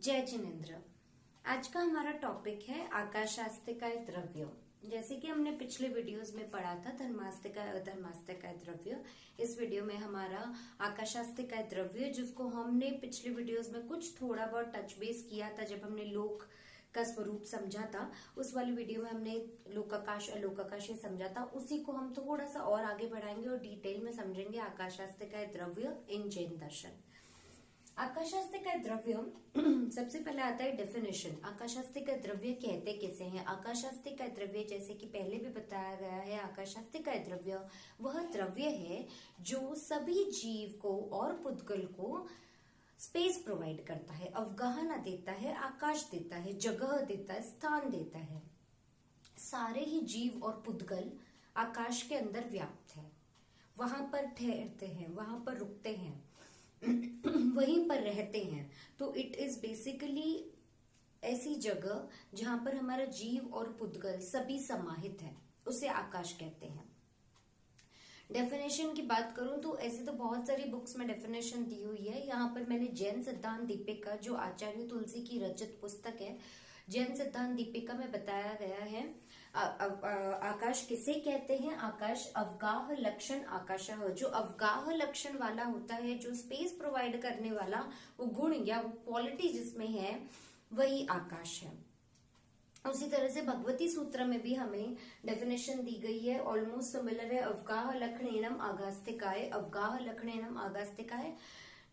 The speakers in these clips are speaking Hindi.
जय जिनेन्द्र। आज का हमारा टॉपिक है आकाशास्तिकाय द्रव्य। जैसे कि हमने पिछले वीडियोस में पढ़ा था धर्मास्तिकाय अधर्मास्तिकाय द्रव्य। इस वीडियो में हमारा आकाशास्तिकाय द्रव्य, जिसको हमने पिछले वीडियोस में कुछ थोड़ा बहुत टच बेस किया था जब हमने लोक का स्वरूप समझा था। उस वाली वीडियो में हमने लोकाकाश अलोकाकाश समझा था। उसी को हम थोड़ा सा और आगे बढ़ाएंगे और डिटेल में समझेंगे आकाशास्तिकाय द्रव्य इन जैन दर्शन। आकाशास्तिकाय द्रव्य सबसे पहले आता है डेफिनेशन। आकाशास्तिकाय द्रव्य कहते किसे हैं? आकाशास्तिकाय द्रव्य, जैसे कि पहले भी बताया गया है, आकाशास्तिकाय द्रव्य वह द्रव्य है जो सभी जीव को और पुद्गल को स्पेस प्रोवाइड करता है, अवगाहना देता है, आकाश देता है, जगह देता है, स्थान देता है। सारे ही जीव और पुद्गल आकाश के अंदर व्याप्त है, वहां पर ठहरते हैं, वहां पर रुकते हैं, वहीं पर रहते हैं। तो इट इज बेसिकली ऐसी जगह जहां पर हमारा जीव और पुद्गल सभी समाहित है, उसे आकाश कहते हैं। डेफिनेशन की बात करूं तो ऐसे तो बहुत सारी बुक्स में डेफिनेशन दी हुई है। यहाँ पर मैंने जैन सिद्धांत दीपिका, जो आचार्य तुलसी की रचित पुस्तक है, जैन सिद्धांत दीपिका में बताया गया है आकाश किसे कहते हैं। आकाश अवगाह लक्षण आकाश, जो अवगाह लक्षण वाला होता है, जो स्पेस प्रोवाइड करने वाला वो गुण या वो क्वालिटी जिसमें है, वही आकाश है। उसी तरह से भगवती सूत्र में भी हमें डेफिनेशन दी गई है, ऑलमोस्ट सिमिलर है। अवगाह लक्षणेनम आगास्तिकाय, अवगाह लक्षणेनम आगास्तिकाय,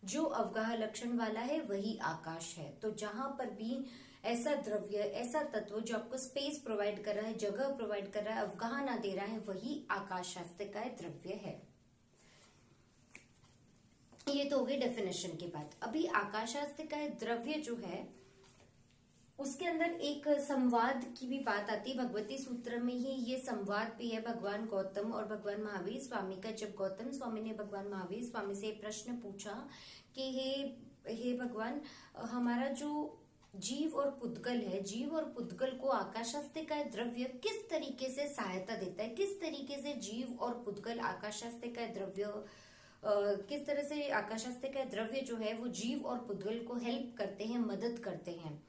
जो अवगाह लक्षण वाला है वही आकाश है। तो जहां पर भी ऐसा द्रव्य, ऐसा तत्व जो आपको स्पेस प्रोवाइड कर रहा है, जगह प्रोवाइड कर रहा है, अवगाहना दे रहा है, वही आकाशास्तिकाय द्रव्य है। ये तो हो गई डेफिनेशन की बात। अभी आकाशास्तिकाय द्रव्य जो है उसके अंदर एक संवाद की भी बात आती है। भगवती सूत्र में ही ये संवाद भी है भगवान गौतम और भगवान महावीर स्वामी का। जब गौतम स्वामी ने भगवान महावीर स्वामी से प्रश्न पूछा कि हे भगवान, हमारा जो जीव और पुद्गल है, जीव और पुद्गल को आकाशास्तिकाय द्रव्य किस तरीके से सहायता देता है, किस तरीके से जीव और पुद्गल आकाशास्तिकाय द्रव्य किस तरह से आकाशास्तिकाय द्रव्य जो है वो जीव और पुद्गल को हेल्प करते हैं, मदद करते हैं।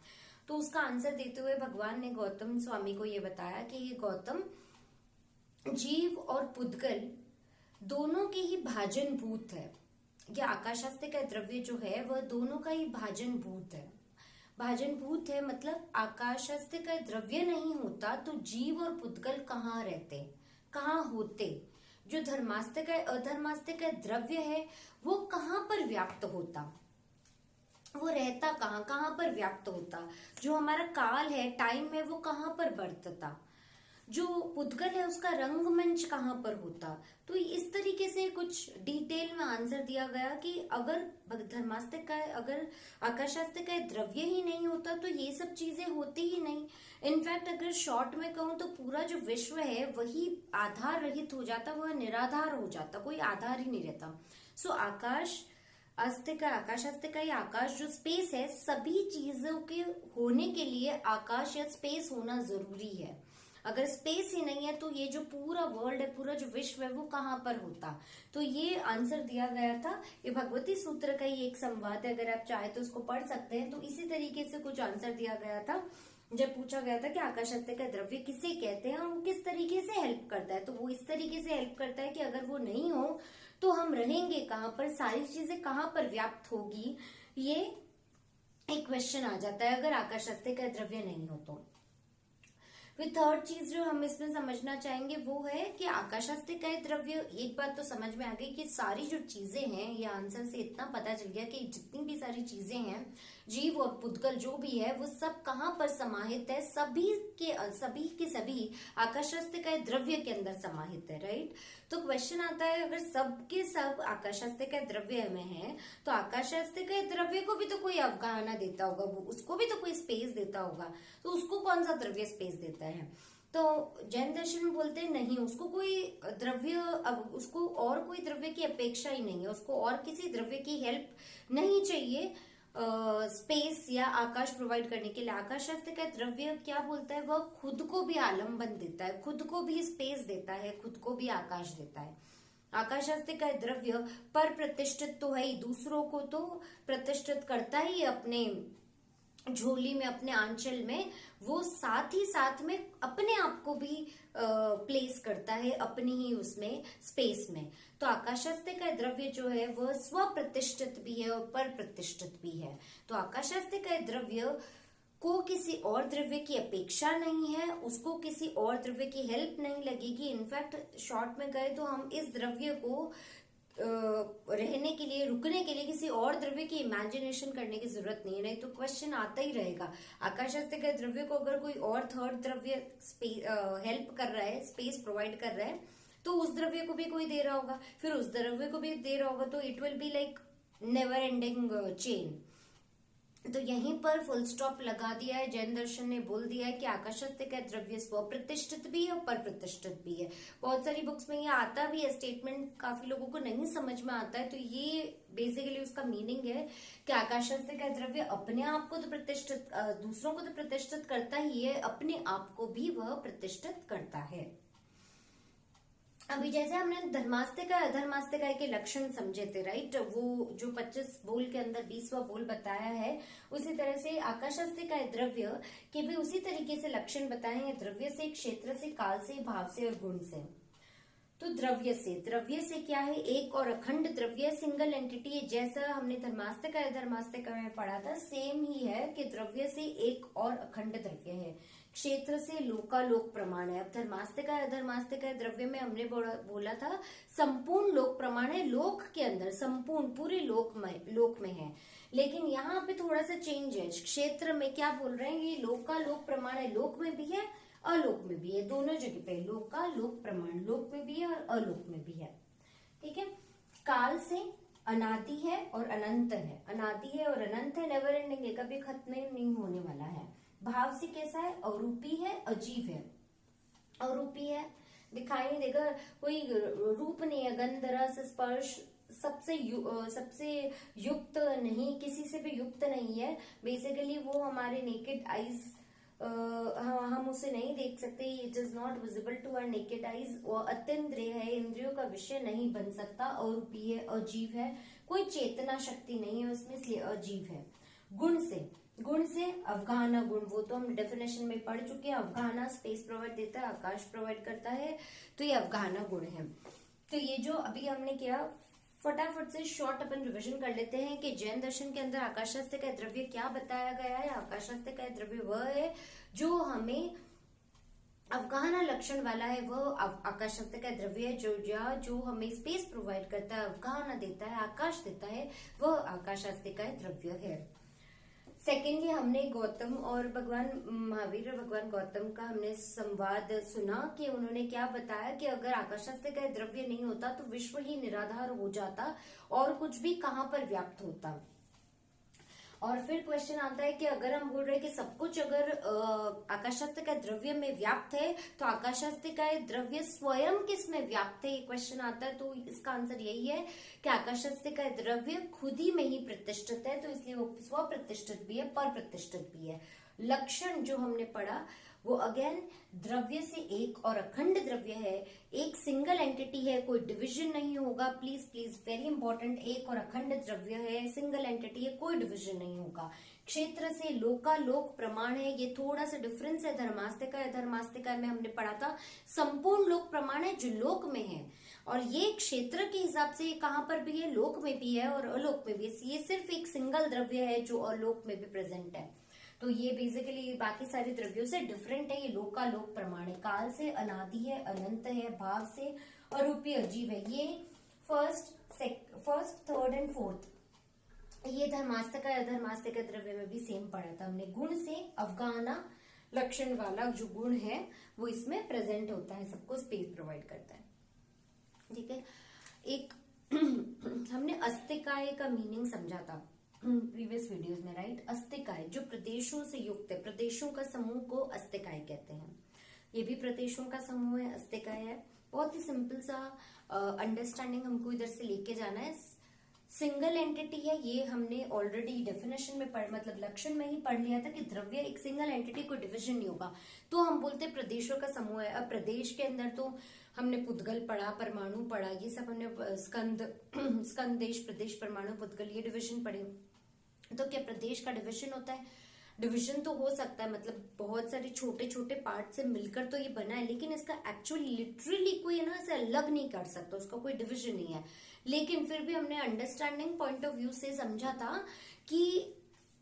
तो उसका आंसर देते हुए भगवान ने गौतम स्वामी को ये बताया कि ये गौतम, जीव और पुद्गल दोनों के ही भाजन भूत है। ये आकाशास्तिकाय द्रव्य जो है वह दोनों का ही भाजन भूत है। भाजन भूत है मतलब आकाशास्तिकाय द्रव्य नहीं होता तो जीव और पुद्गल कहाँ रहते, कहाँ होते? जो धर्मास्तिकाय अधर्मास्तिकाय द्रव्य है वो कहाँ पर व्याप्त होता, वो रहता कहाँ, कहाँ पर व्याप्त होता? जो हमारा काल है, टाइम है, वो कहाँ पर बरतता? जो पुद्गल है उसका रंगमंच कहाँ पर होता? तो इस तरीके से कुछ डिटेल में आंसर दिया गया कि अगर धर्मास्तिकाय, अगर आकाशास्तिकाय द्रव्य ही नहीं होता तो ये सब चीजें होती ही नहीं। इनफैक्ट अगर शॉर्ट में कहूं तो पूरा जो विश्व है वही आधार रहित हो जाता, वह निराधार हो जाता, कोई आधार ही नहीं रहता। सो आकाशास्तिकाय आकाश जो स्पेस है, सभी चीजों के होने के लिए आकाश या स्पेस होना जरूरी है। अगर स्पेस ही नहीं है तो ये जो पूरा वर्ल्ड है, पूरा जो विश्व है, वो कहाँ पर होता? तो ये आंसर दिया गया था। ये भगवती सूत्र का ही एक संवाद है, अगर आप चाहे तो उसको पढ़ सकते हैं। तो इसी तरीके से कुछ आंसर दिया गया था जब पूछा गया था कि आकाशास्तिकाय द्रव्य किसे कहते हैं और वो किस तरीके से हेल्प करता है। तो वो इस तरीके से हेल्प करता है कि अगर वो नहीं हो तो हम रहेंगे कहाँ पर, सारी चीजें कहाँ पर व्याप्त होगी, ये एक क्वेश्चन आ जाता है अगर आकाशास्तिकाय द्रव्य नहीं हो तो। फिर थर्ड चीज जो हम इसमें समझना चाहेंगे वो है कि आकाशास्तिकाय द्रव्य, एक बात तो समझ में आ गई कि सारी जो चीजें हैं, ये आंसर से इतना पता चल गया कि जितनी भी सारी चीजें हैं, जीव और पुद्गल जो भी है, वो सब कहाँ पर समाहित है? सभी के सभी आकाशास्तिकाय द्रव्य के अंदर समाहित है, राइट? तो क्वेश्चन आता है अगर सब के सब आकाशास्तिकाय द्रव्य में है तो आकाशास्तिकाय द्रव्य को भी तो कोई अवगाहना देता होगा, वो उसको भी तो कोई स्पेस देता होगा, तो उसको कौन सा द्रव्य स्पेस देता है? तो जैन दर्शन में बोलते हैं नहीं, उसको कोई द्रव्य, अब उसको और कोई द्रव्य की अपेक्षा ही नहीं है, उसको और किसी द्रव्य की हेल्प नहीं चाहिए स्पेस या आकाश प्रोवाइड करने के लिए। आकाशास्तिकाय द्रव्य क्या बोलता है? वह खुद को भी आलंबन देता है, खुद को भी स्पेस देता है, खुद को भी आकाश देता है। आकाशास्तिकाय द्रव्य पर प्रतिष्ठित तो है ही, दूसरों को तो प्रतिष्ठित करता ही अपने झोली में, अपने आंचल में, वो साथ ही साथ में अपने आप को भी प्लेस करता है अपनी ही उसमें स्पेस में। तो आकाशास्त्र का द्रव्य जो है वह स्व प्रतिष्ठित भी है और पर प्रतिष्ठित भी है। तो आकाशास्त्र का द्रव्य को किसी और द्रव्य की अपेक्षा नहीं है, उसको किसी और द्रव्य की हेल्प नहीं लगेगी। इनफैक्ट शॉर्ट में गए तो हम इस द्रव्य को रहने के लिए, रुकने के लिए किसी और द्रव्य की इमेजिनेशन करने की जरूरत नहीं है, नहीं तो क्वेश्चन आता ही रहेगा। आकाशास्त्र के द्रव्य को अगर कोई और थर्ड द्रव्य हेल्प कर रहा है, स्पेस प्रोवाइड कर रहा है, तो उस द्रव्य को भी कोई दे रहा होगा, फिर उस द्रव्य को भी दे रहा होगा, तो it will be like never ending chain. तो यहीं पर फुल स्टॉप लगा दिया है। जैन दर्शन ने बोल दिया है कि आकाशास्त्र का द्रव्य स्व प्रतिष्ठित भी है और पर प्रतिष्ठित भी है। बहुत सारी बुक्स में ये आता भी है स्टेटमेंट, काफी लोगों को नहीं समझ में आता है। तो ये बेसिकली उसका मीनिंग है कि आकाशास्त्र का द्रव्य अपने आप को तो प्रतिष्ठित, दूसरों को तो प्रतिष्ठित करता ही है, अपने आप को भी वह प्रतिष्ठित करता है। अभी जैसे हमने धर्मास्तिका अधर्मास्तिका के लक्षण समझे थे, राइट, वो जो 25 बोल के अंदर 20वां बोल बताया है, उसी तरह से आकाशास्त्र का द्रव्य के भी उसी तरीके से लक्षण बताए हैं, द्रव्य से, क्षेत्र से, काल से, भाव से और गुण से। तो द्रव्य से क्या है, एक और अखंड द्रव्य, सिंगल एंटिटी है। जैसा हमने धर्मास्तिका अधर्मास्तिका में पढ़ा था, सेम ही है कि द्रव्य से एक और अखंड द्रव्य है। क्षेत्र से लोकालोक प्रमाण है। अब धर्मास्तिका अधर्मास्तिका द्रव्य में हमने बोला था संपूर्ण लोक प्रमाण है, लोक के अंदर, संपूर्ण पूरे लोक में है। लेकिन यहाँ पे थोड़ा सा चेंज है, क्षेत्र में क्या बोल रहे हैं, ये लोकालोक प्रमाण है, लोक में भी है अलोक में भी है, दोनों जगह पे लोकालोक प्रमाण, लोक में भी है और अलोक में भी है। ठीक है। काल से अनादि है और अनंत है, अनादि है और अनंत है, नेवर एंडिंग है, कभी खत्म नहीं होने वाला है। भाव से कैसा है, अरूपी है, अजीब है। अरूपी है, दिखाई नहीं देगा, कोई रूप नहीं है, गंध रस स्पर्श सबसे युक्त नहीं, किसी से भी युक्त नहीं है। बेसिकली वो हमारे नेकेड आईज, हम उसे नहीं देख सकते, it is not visible to our naked eyes. वो अतीन्द्रिय है, इंद्रियों का विषय नहीं बन सकता, अरूपी है, अजीब है, कोई चेतना शक्ति नहीं है उसमें, इसलिए अजीब है। गुण से अवगाहना गुण, वो तो हम डेफिनेशन में पढ़ चुके हैं। अवगाहना स्पेस प्रोवाइड देता है, आकाश प्रोवाइड करता है, तो ये अवगाहना गुण है। तो ये जो अभी हमने किया, फटाफट से शॉर्ट अपन रिविजन कर लेते हैं कि जैन दर्शन के अंदर आकाशास्त्र का द्रव्य क्या बताया गया है। आकाशास्त्र का द्रव्य वह है जो हमें अवगाहना लक्षण वाला है, वह आकाशास्त्र का द्रव्य है। जो हमें स्पेस प्रोवाइड करता है, अवगाहना देता है, आकाश देता है, वह आकाशास्त्र का द्रव्य है। सेकेंडली हमने गौतम और भगवान महावीर और भगवान गौतम का हमने संवाद सुना कि उन्होंने क्या बताया कि अगर आकाशास्त्र का द्रव्य नहीं होता तो विश्व ही निराधार हो जाता और कुछ भी कहाँ पर व्याप्त होता। और फिर क्वेश्चन आता है कि अगर हम बोल रहे हैं कि सब कुछ अगर आकाशास्त्र का द्रव्य में व्याप्त है तो आकाशास्त्र का द्रव्य स्वयं किस में व्याप्त है, ये क्वेश्चन आता है। तो इसका आंसर यही है कि आकाशास्त्र का द्रव्य खुद ही में ही प्रतिष्ठित है, तो इसलिए वो स्व प्रतिष्ठित भी है, पर प्रतिष्ठित भी है। लक्षण जो हमने पढ़ा वो अगेन द्रव्य से एक और अखंड द्रव्य है, एक सिंगल एंटिटी है, कोई डिवीजन नहीं होगा। प्लीज प्लीज वेरी इंपॉर्टेंट, एक और अखंड द्रव्य है, सिंगल एंटिटी है, कोई डिवीजन नहीं होगा। क्षेत्र से लोकालोक प्रमाण है, ये थोड़ा सा डिफरेंस है धर्मास्तिका अधर्मास्तिका में हमने पढ़ा था। संपूर्ण लोक प्रमाण है जो लोक में है, और ये क्षेत्र के हिसाब से कहाँ पर भी है, लोक में भी है और अलोक में भी है। ये सिर्फ एक सिंगल द्रव्य है जो अलोक में भी प्रेजेंट है। तो ये बेसिकली बाकी सारे द्रव्यों से डिफरेंट है। ये लोकालोक प्रमाण है, काल से अनादि है, अनंत है, भाव से अरूपी अजीब है। ये फर्स्ट थर्ड एंड फोर्थ, ये धर्मास्तिका अधर्मास्तिका द्रव्य में भी सेम पढ़ा था हमने। गुण से अवगाहना लक्षण वाला जो गुण है वो इसमें प्रेजेंट होता है, सबको स्पेस प्रोवाइड करता है। ठीक है। एक हमने अस्तिकाय का मीनिंग समझा था प्रीवियस वीडियोस में, राइट। अस्तिकाय जो प्रदेशों से युक्त है, प्रदेशों का समूह को अस्तिकाय कहते हैं। ये भी प्रदेशों का समूह है, अस्तिकाय है। बहुत ही सिंपल सा अंडरस्टैंडिंग हमको इधर से लेके जाना है। सिंगल एंटिटी है, ये हमने ऑलरेडी डेफिनेशन में मतलब लक्षण में ही पढ़ लिया था कि द्रव्य एक सिंगल एंटिटी, कोई डिविजन नहीं होगा, तो हम बोलते हैं प्रदेशों का समूह है। अब प्रदेश के अंदर तो हमने पुद्गल पढ़ा, परमाणु पढ़ा, ये सब हमने स्कंद देश, प्रदेश, परमाणु, पुद्गल, ये डिविजन पढ़े। तो क्या प्रदेश का डिविजन होता है? डिवीजन तो हो सकता है, मतलब बहुत सारे छोटे छोटे पार्ट से मिलकर तो ये बना है, लेकिन इसका एक्चुअली लिटरली कोई ना ऐसे अलग नहीं कर सकता, उसका कोई डिवीजन नहीं है। लेकिन फिर भी हमने अंडरस्टैंडिंग पॉइंट ऑफ व्यू से समझा था कि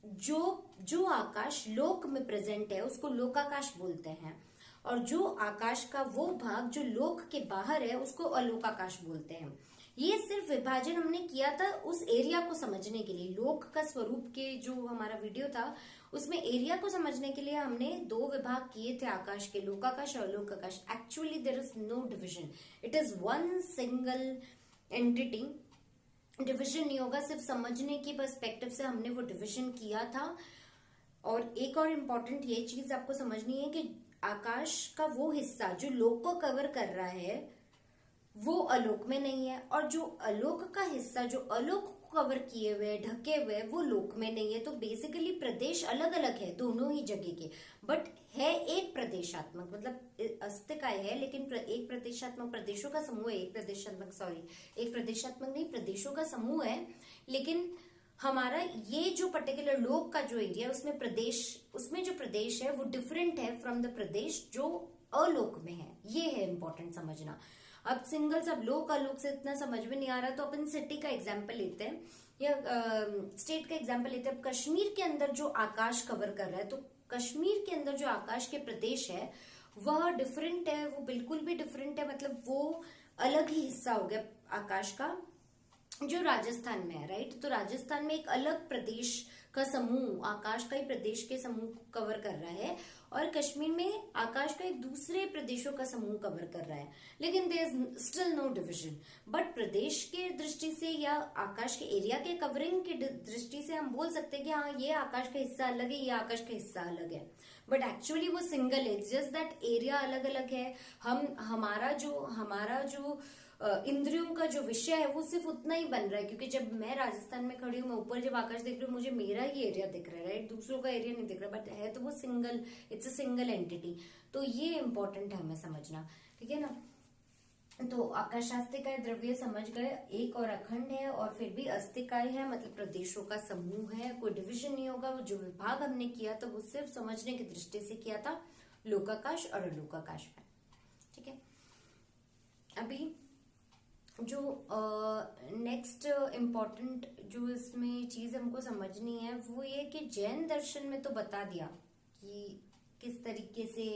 जो जो आकाश लोक में प्रेजेंट है उसको लोकाकाश बोलते हैं, और जो आकाश का वो भाग जो लोक के बाहर है उसको अलोकाकाश बोलते हैं। ये सिर्फ विभाजन हमने किया था उस एरिया को समझने के लिए। लोक का स्वरूप के जो हमारा वीडियो था उसमें एरिया को समझने के लिए हमने दो विभाग किए थे आकाश के, लोकाकाश और अलोकाकाश। Actually there is no division, it is one single entity. Division नहीं होगा, सिर्फ समझने की पर्सपेक्टिव से हमने वो डिविजन किया था। और एक और इम्पोर्टेंट ये चीज आपको समझनी है कि आकाश का वो हिस्सा जो लोक को कवर कर रहा है वो अलोक में नहीं है, और जो अलोक का हिस्सा जो अलोक को कवर किए हुए ढके हुए वो लोक में नहीं है। तो बेसिकली प्रदेश अलग अलग है दोनों ही जगह के, बट है एक प्रदेशात्मक, मतलब अस्तिकाय है लेकिन एक प्रदेशात्मक प्रदेशों का समूह है, एक प्रदेशात्मक नहीं प्रदेशों का समूह है। लेकिन हमारा ये जो पर्टिकुलर लोक का जो एरिया उसमें जो प्रदेश है वो डिफरेंट है फ्रॉम द प्रदेश जो अलोक में है। ये है इंपॉर्टेंट समझना। अब सिंगल सब लोक अलोक से इतना समझ में नहीं आ रहा तो अपन सिटी का एग्जाम्पल लेते हैं या स्टेट का एग्जाम्पल लेते हैं। अब कश्मीर के अंदर जो आकाश कवर कर रहा है, तो कश्मीर के अंदर जो आकाश के प्रदेश है वह डिफरेंट है, वो बिल्कुल भी डिफरेंट है, मतलब वो अलग ही हिस्सा हो गया आकाश का जो राजस्थान में है, राइट। तो राजस्थान में एक अलग प्रदेश का समूह आकाश का ही प्रदेश के समूह को कवर कर रहा है, और कश्मीर में आकाश का एक दूसरे प्रदेशों का समूह कवर कर रहा है, लेकिन there is still no division. But प्रदेश के दृष्टि से या आकाश के एरिया के कवरिंग की दृष्टि से हम बोल सकते हैं कि हाँ ये आकाश का हिस्सा अलग है, ये आकाश का हिस्सा अलग है, बट एक्चुअली वो सिंगल है, जस्ट दैट एरिया अलग अलग है। हमारा जो इंद्रियों का जो विषय है वो सिर्फ उतना ही बन रहा है, क्योंकि जब मैं राजस्थान में खड़ी हूँ, मैं ऊपर जब आकाश देख रही हूँ मुझे मेरा ही एरिया दिख रहा है, राइट, दूसरों का एरिया नहीं दिख रहा, बट है तो वो single, it's a single entity. तो ये इंपॉर्टेंट है हमें समझना, ठीक है ना। तो आकाशास्तिकाय द्रव्य समझ गए, एक और अखंड है और फिर भी अस्तिकाय है, मतलब प्रदेशों का समूह है, कोई डिविजन नहीं होगा। जो विभाग हमने किया था वो सिर्फ समझने की दृष्टि से किया था, लोकाकाश और अलोकाकाश में, ठीक है। अभी जो नेक्स्ट इम्पॉर्टेंट जो इसमें चीज हमको समझनी है वो ये कि जैन दर्शन में तो बता दिया कि किस तरीके से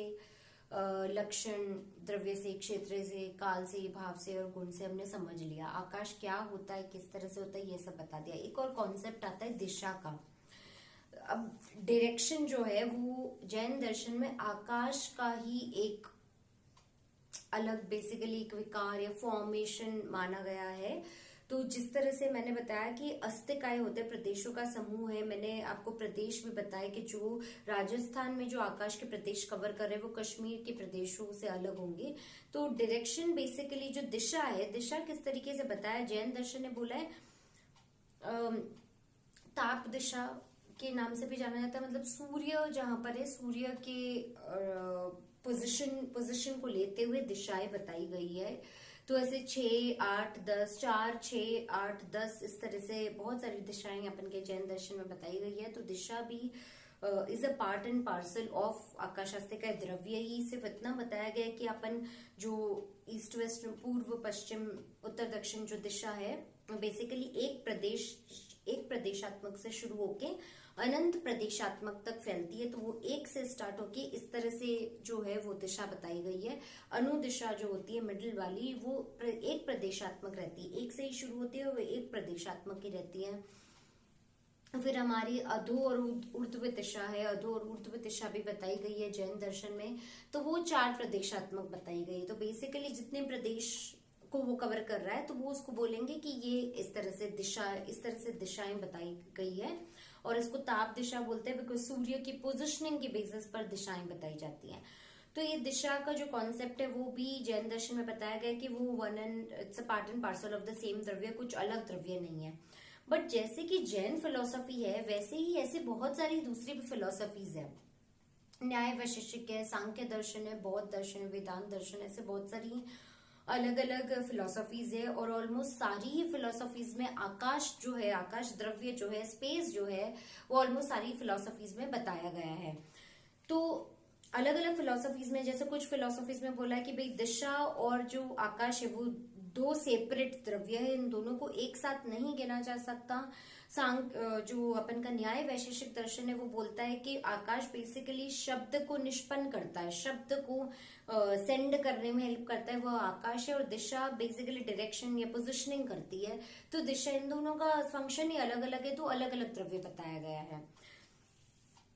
लक्षण द्रव्य से, क्षेत्र से, काल से, भाव से और गुण से हमने समझ लिया। आकाश क्या होता है, किस तरह से होता है, ये सब बता दिया। एक और कॉन्सेप्ट आता है दिशा का। अब डायरेक्शन जो है वो जैन दर्शन में आकाश का ही एक अलग बेसिकली एक विकार या फॉर्मेशन माना गया है। तो जिस तरह से मैंने बताया कि अस्तिकाय होते हैं, प्रदेशों का समूह है, मैंने आपको प्रदेश भी बताया कि जो राजस्थान में जो आकाश के प्रदेश कवर कर रहे हैं वो कश्मीर के प्रदेशों से अलग होंगे। तो डायरेक्शन बेसिकली जो दिशा है, दिशा किस तरीके से बताया, जैन दर्शन ने बोला है ताप दिशा के नाम से भी जाना जाता है, मतलब सूर्य जहां पर है, सूर्य के पोजीशन को लेते हुए दिशाएं बताई गई है। तो ऐसे 6, 8, 10, 4, 6, 8, 10 इस तरह से बहुत सारी दिशाएं अपन के जैन दर्शन में बताई गई है। तो दिशा भी is a part and parcel of आकाशास्तिकाय द्रव्य ही। सिर्फ इतना बताया गया कि अपन जो ईस्ट वेस्ट, पूर्व पश्चिम उत्तर दक्षिण जो दिशा है बेसिकली एक प्रदेशात्मक से शुरू होके अनंत प्रदेशात्मक तक फैलती है। तो वो एक से स्टार्ट होके इस तरह से जो है वो दिशा बताई गई है। अनुदिशा जो होती है मिडिल वाली वो एक प्रदेशात्मक रहती है, एक से ही शुरू होती है, वो एक प्रदेशात्मक ही रहती है। फिर हमारी अधो और ऊर्ध्व दिशा है, अधो और ऊर्ध्व दिशा भी बताई गई है जैन दर्शन में, तो वो 4 प्रदेशात्मक बताई गई है। तो बेसिकली जितने प्रदेश को वो कवर कर रहा है तो वो उसको बोलेंगे कि ये इस तरह से दिशाएं बताई गई है। और इसको ताप दिशा बोलते हैं बिकॉज सूर्य की पोजिशनिंग के बेसिस पर दिशाएं बताई जाती हैं। तो ये दिशा का जो कॉन्सेप्ट है वो भी जैन दर्शन में बताया गया कि वो it's a part and parcel of the same द्रव्य, कुछ अलग द्रव्य नहीं है। बट जैसे कि जैन फिलोसफी है वैसे ही ऐसे बहुत सारी दूसरी भी फिलोसफीज है, न्याय वैशेषिक है, सांख्य दर्शन है, बौद्ध दर्शन है, वेदांत दर्शन, ऐसे बहुत सारी अलग अलग फिलोसॉफीज है और ऑलमोस्ट सारी ही फिलोसॉफीज में आकाश जो है, आकाश द्रव्य जो है, स्पेस जो है, वो ऑलमोस्ट सारी फिलोसॉफीज में बताया गया है। तो अलग अलग फिलोसॉफीज में, जैसे कुछ फिलोसॉफीज में बोला है कि भाई दिशा और जो आकाश है वो दो सेपरेट द्रव्य है, इन दोनों को एक साथ नहीं गिना जा सकता। जो अपन का न्याय वैशेषिक दर्शन है वो बोलता है कि आकाश बेसिकली शब्द को निष्पन्न करता है, शब्द को सेंड करने में हेल्प करता है, वह आकाश है। और दिशा बेसिकली डायरेक्शन या पोजिशनिंग करती है। तो दिशा, इन दोनों का फंक्शन ही अलग अलग है, तो अलग अलग द्रव्य बताया गया है।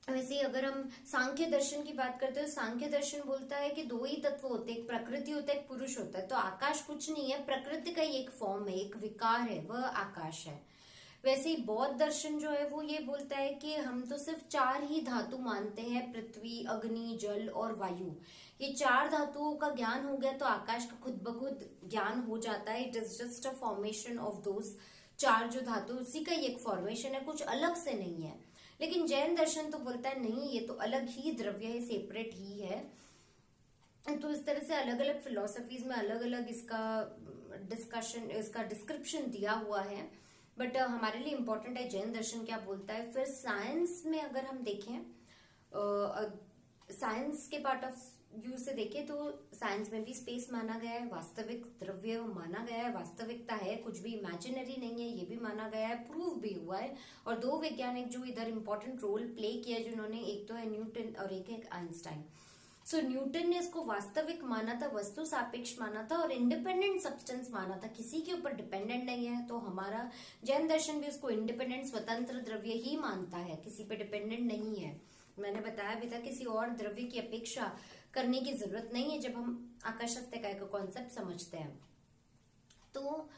वैसे अगर हम सांख्य दर्शन की बात करते हैं तो सांख्य दर्शन बोलता है कि दो ही तत्व होते हैं, एक प्रकृति होता है, एक पुरुष होता है। तो आकाश कुछ नहीं है, प्रकृति का ही एक फॉर्म है, एक विकार है, वह आकाश है। वैसे ही बौद्ध दर्शन जो है वो ये बोलता है कि हम तो सिर्फ 4 ही धातु मानते हैं, पृथ्वी, अग्नि, जल और वायु। ये 4 धातुओं का ज्ञान हो गया तो आकाश का खुद ब खुद ज्ञान हो जाता है। It is just a formation of those 4 जो धातु, उसी का ही एक फॉर्मेशन है, कुछ अलग से नहीं है। लेकिन जैन दर्शन तो बोलता है नहीं, ये तो अलग ही द्रव्य है, सेपरेट ही है। तो इस तरह से अलग अलग फिलोसफीज में अलग अलग इसका डिस्कशन, इसका डिस्क्रिप्शन दिया हुआ है। बट हमारे लिए इम्पोर्टेंट है जैन दर्शन क्या बोलता है। फिर साइंस में अगर हम देखें, साइंस के पार्ट ऑफ व्यू से देखें तो साइंस में भी स्पेस माना गया है, वास्तविक द्रव्य माना गया है, वास्तविकता है, कुछ भी इमेजिनरी नहीं है, ये भी माना गया है, प्रूव भी हुआ है। और 2 वैज्ञानिक जो इधर इंपॉर्टेंट रोल प्ले किया जिन्होंने, एक तो है न्यूटन और एक है आइंस्टाइन। सो न्यूटन ने इसको वास्तविक माना था, वस्तु सापेक्ष माना था और इंडिपेंडेंट सब्सटेंस माना था, किसी के ऊपर डिपेंडेंट नहीं है। तो हमारा जैन दर्शन भी उसको इंडिपेंडेंट स्वतंत्र द्रव्य ही मानता है, किसी पे डिपेंडेंट नहीं है। मैंने बताया भी था किसी और द्रव्य की अपेक्षा करने की जरूरत नहीं है जब हम आकाशास्तिकाय का कॉन्सेप्ट समझते हैं। तो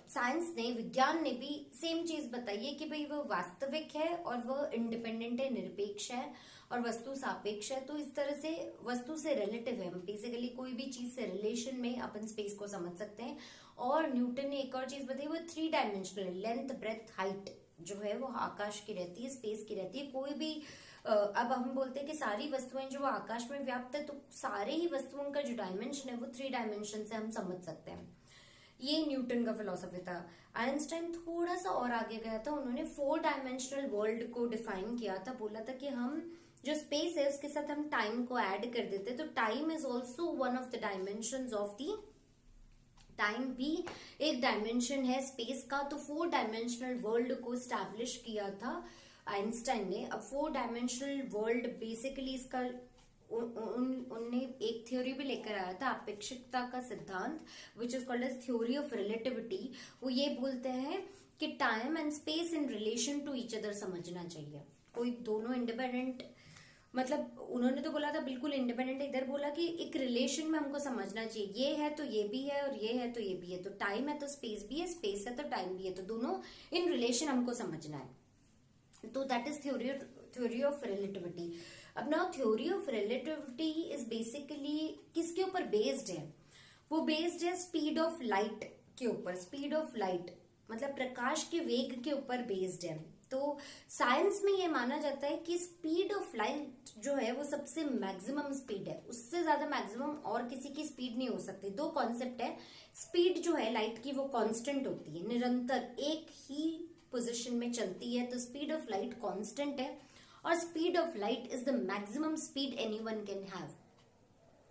साइंस ने, विज्ञान ने भी सेम चीज बताई है कि भाई वह वास्तविक है और वह इंडिपेंडेंट है, निरपेक्ष है और वस्तु सापेक्ष है। तो इस तरह से वस्तु से रिलेटिव है, बेसिकली कोई भी चीज से रिलेशन में अपन स्पेस को समझ सकते हैं। और न्यूटन ने एक और चीज बताई, वो 3 डायमेंशनल, लेंथ, ब्रेथ, हाइट जो है वो आकाश की रहती है, स्पेस की रहती है। कोई भी अब हम बोलते हैं कि सारी वस्तुएं जो आकाश में व्याप्त है, तो सारे ही वस्तुओं का जो डायमेंशन है वो 3 डायमेंशन से हम समझ सकते हैं। ये न्यूटन का फिलॉसफी था। आइंस्टाइन थोड़ा सा और आगे गया था, उन्होंने 4 डायमेंशनल वर्ल्ड को डिफाइन किया था। बोला था कि हम जो स्पेस है उसके साथ हम टाइम को ऐड कर देते, तो time is also one of the dimension of the, time भी एक डायमेंशन है स्पेस का। तो 4 डायमेंशनल वर्ल्ड को स्टैब्लिश किया था आइंस्टाइन ने। अब 4 डायमेंशनल वर्ल्ड बेसिकली इसका उनने एक थ्योरी भी लेकर आया था, अपेक्षिकता का सिद्धांत, which is called as theory of relativity. वो ये बोलते हैं कि time and space in relation to each other समझना चाहिए। कोई दोनों इंडिपेंडेंट, मतलब उन्होंने तो बोला था बिल्कुल इंडिपेंडेंट, इधर बोला कि एक रिलेशन में हमको समझना चाहिए, ये है तो ये भी है और ये है तो ये भी है। तो टाइम है तो स्पेस भी है, स्पेस है तो टाइम भी है, तो दोनों इन रिलेशन हमको समझना है। तो that is theory of relativity. अब now theory of relativity is basically किसके ऊपर बेस्ड है? वो बेस्ड है स्पीड ऑफ लाइट के ऊपर। स्पीड ऑफ लाइट मतलब प्रकाश के वेग के ऊपर बेस्ड है। तो साइंस में ये माना जाता है कि स्पीड ऑफ लाइट जो है वो सबसे मैक्सिमम स्पीड है, उससे ज्यादा मैक्सिमम और किसी की स्पीड नहीं हो सकती। 2 कॉन्सेप्ट है, स्पीड जो है लाइट की वो कांस्टेंट होती है, निरंतर एक ही पोजीशन में चलती है, तो स्पीड ऑफ लाइट कांस्टेंट है। और speed of light is the maximum speed anyone can have,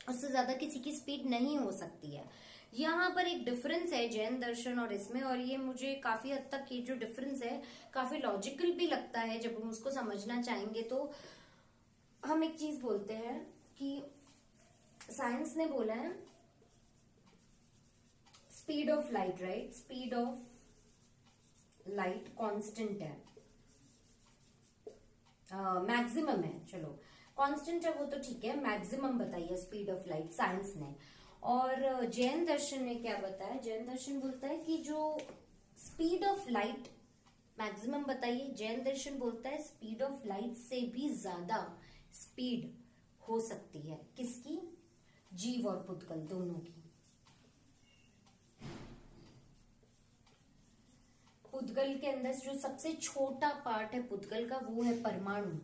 उससे ज्यादा किसी की स्पीड नहीं हो सकती है। यहाँ पर एक डिफरेंस है जैन दर्शन और इसमें, और ये मुझे काफी हद तक ये जो डिफरेंस है काफी लॉजिकल भी लगता है जब हम उसको समझना चाहेंगे। तो हम एक चीज बोलते हैं कि साइंस ने बोला है speed of light, right, speed of light constant है, मैक्सिमम है, चलो कांस्टेंट है वो तो ठीक है, मैक्सिमम बताइए स्पीड ऑफ लाइट साइंस ने। और जैन दर्शन ने क्या बताया? जैन दर्शन बोलता है कि जो स्पीड ऑफ लाइट मैक्सिमम बताइए, जैन दर्शन बोलता है स्पीड ऑफ लाइट से भी ज्यादा स्पीड हो सकती है। किसकी? जीव और पुद्गल दोनों की। पुद्गल के अंदर जो सबसे छोटा पार्ट है पुद्गल का वो है परमाणु,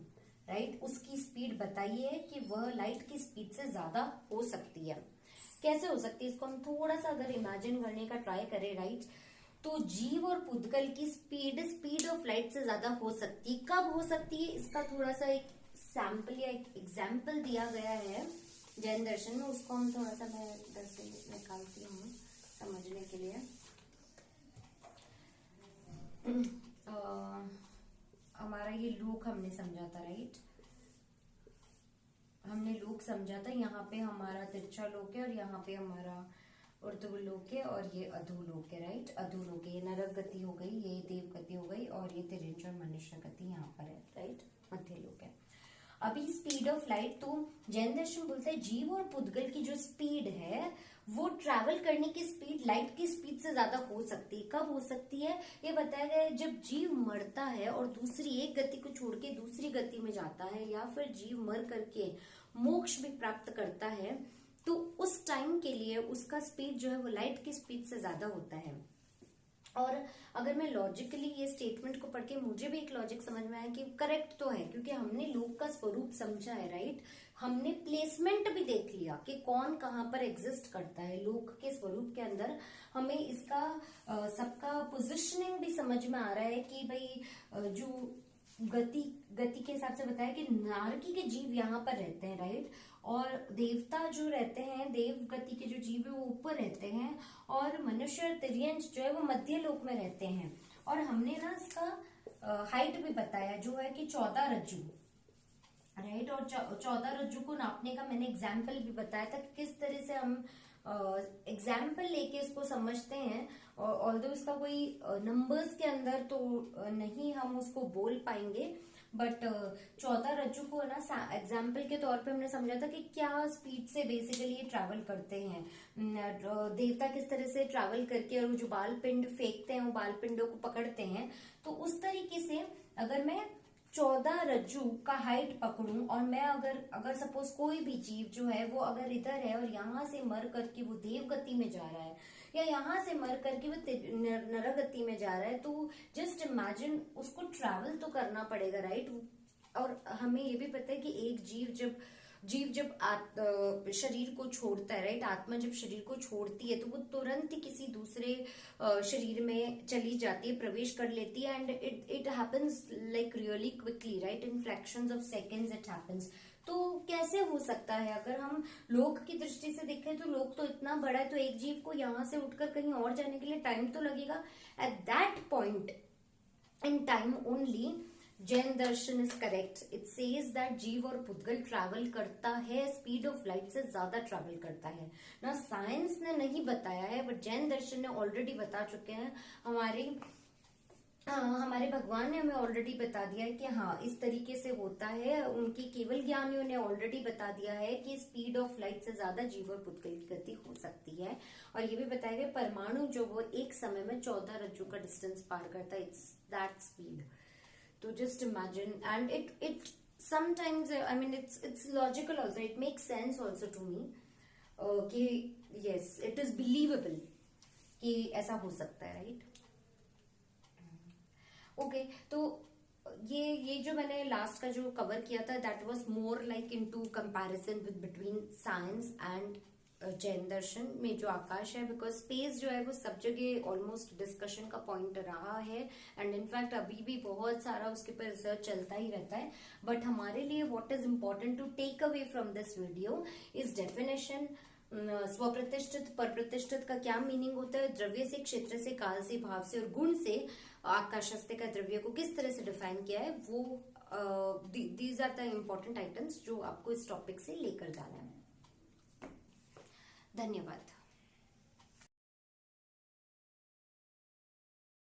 राइट, उसकी स्पीड बताइए कि वह लाइट की स्पीड से ज्यादा हो सकती है। कैसे हो सकती है, इसको हम थोड़ा सा अगर इमेजिन करने का ट्राई करें, राइट, तो जीव और पुद्गल की स्पीड ऑफ लाइट से ज्यादा हो सकती है। कब हो सकती है, इसका थोड़ा सा एक सैंपल या एक एग्जाम्पल दिया गया है जैन दर्शन में, उसको हम थोड़ा सा मैं इधर से निकालती हूँ समझने के लिए। हमारा ये लोक हमने समझा था, राइट, हमने लोक समझा था। यहाँ पे हमारा तिरछा लोक है और यहाँ पे हमारा ऊर्ध्वलोक है और ये अधोलोक है, राइट। अधोलोक है, ये नरक गति हो गई, ये देव गति हो गई और ये तिरंज और मनुष्य गति यहाँ पर है, राइट, मध्य लोक है। अभी स्पीड ऑफ लाइट, तो जैन दर्शन बोलता है जीव और पुद्गल की जो स्पीड है वो ट्रैवल करने की स्पीड लाइट की स्पीड से ज्यादा हो सकती है। कब हो सकती है, ये बताया गया है जब जीव मरता है और दूसरी एक गति को छोड़ के दूसरी गति में जाता है, या फिर जीव मर करके मोक्ष भी प्राप्त करता है, तो उस टाइम के लिए उसका स्पीड जो है वो लाइट की स्पीड से ज्यादा होता है। और अगर मैं लॉजिकली ये स्टेटमेंट को पढ़ के मुझे भी एक लॉजिक समझ में आया कि करेक्ट तो है, क्योंकि हमने लोक का स्वरूप समझा है, राइट, हमने प्लेसमेंट भी देख लिया कि कौन कहाँ पर एग्जिस्ट करता है लोक के स्वरूप के अंदर। हमें इसका सबका पोजिशनिंग भी समझ में आ रहा है कि भाई जो गति के हिसाब से बताया कि नारकी के जीव यहाँ पर रहते हैं, राइट, और देवता जो रहते हैं, देव गति के जो जीव है वो ऊपर रहते हैं, और मनुष्य और तिर्यंश जो है वो मध्य लोक में रहते हैं। और हमने ना इसका हाइट भी बताया जो है कि 14 रज्जु, राइट, और 14 रज्जु को नापने का मैंने एग्जाम्पल भी बताया था कि किस तरह से हम एग्जाम्पल लेके इसको समझते हैं। ऑल्दो इसका कोई नंबर्स के अंदर तो नहीं हम उसको बोल पाएंगे, बट 14 रज्जु को ना एग्जाम्पल के तौर पे हमने समझा था कि क्या स्पीड से बेसिकली ये ट्रैवल करते हैं, देवता किस तरह से ट्रैवल करके और वो जो बाल पिंड फेंकते हैं वो बाल पिंडों को पकड़ते हैं। तो उस तरीके से अगर मैं 14 रज्जू का हाइट पकड़ूं और मैं अगर सपोज कोई भी जीव जो है वो अगर इधर है और यहाँ से मर करके वो देव गति में जा रहा है, या यहाँ से मर करके वो नर गति में जा रहा है, तो जस्ट इमेजिन उसको ट्रैवल तो करना पड़ेगा, राइट। और हमें ये भी पता है कि एक जीव जब शरीर को छोड़ता है, राइट, आत्मा जब शरीर को छोड़ती है तो वो तुरंत ही किसी दूसरे शरीर में चली जाती है, प्रवेश कर लेती है, and it happens like really quickly, right, in fractions of seconds it happens. तो कैसे हो सकता है, अगर हम लोक की दृष्टि से देखें तो लोक तो इतना बड़ा है, तो एक जीव को यहाँ से उठकर कहीं और जाने के लिए टाइम तो लगेगा। At that point in time only Jain Darshan is correct. It says that जीव और पुद्गल ट्रैवल करता है, स्पीड ऑफ लाइट से ज्यादा ट्रैवल करता है ना। साइंस ने नहीं बताया है, बट जैन दर्शन ने ऑलरेडी बता चुके हैं। हमारे भगवान ने हमें ऑलरेडी बता दिया है कि हाँ इस तरीके से होता है। उनकी केवल ज्ञानियों ने ऑलरेडी बता दिया है कि स्पीड ऑफ लाइट से ज्यादा जीव और पुद्गल की गति हो सकती है। और ये भी बताया गया परमाणु जो वो एक समय में 14 रज्जु का डिस्टेंस पार करता है, इट्स दैट स्पीड। तो just imagine, and it sometimes I mean it's logical also, it makes sense also to me कि yes it is believable कि ऐसा हो सकता है, right। ओके, तो ये जो मैंने लास्ट का जो कवर किया था that was more like into comparison with between science and Jain दर्शन में जो आकाश है, बिकॉज स्पेस जो है वो सब जगह ऑलमोस्ट डिस्कशन का पॉइंट रहा है, एंड इनफैक्ट अभी भी बहुत सारा उसके ऊपर रिसर्च चलता ही रहता है। बट हमारे लिए what is important to take away from this video is definition. स्वप्रतिष्ठित पर प्रतिष्ठित का क्या मीनिंग होता है, द्रव्य से, क्षेत्र से, काल से, भाव से और गुण से आकाशस्ते का द्रव्य को किस तरह से डिफाइन किया है, वो these are the important items जो आपको इस टॉपिक से लेकर जाना है। धन्यवाद।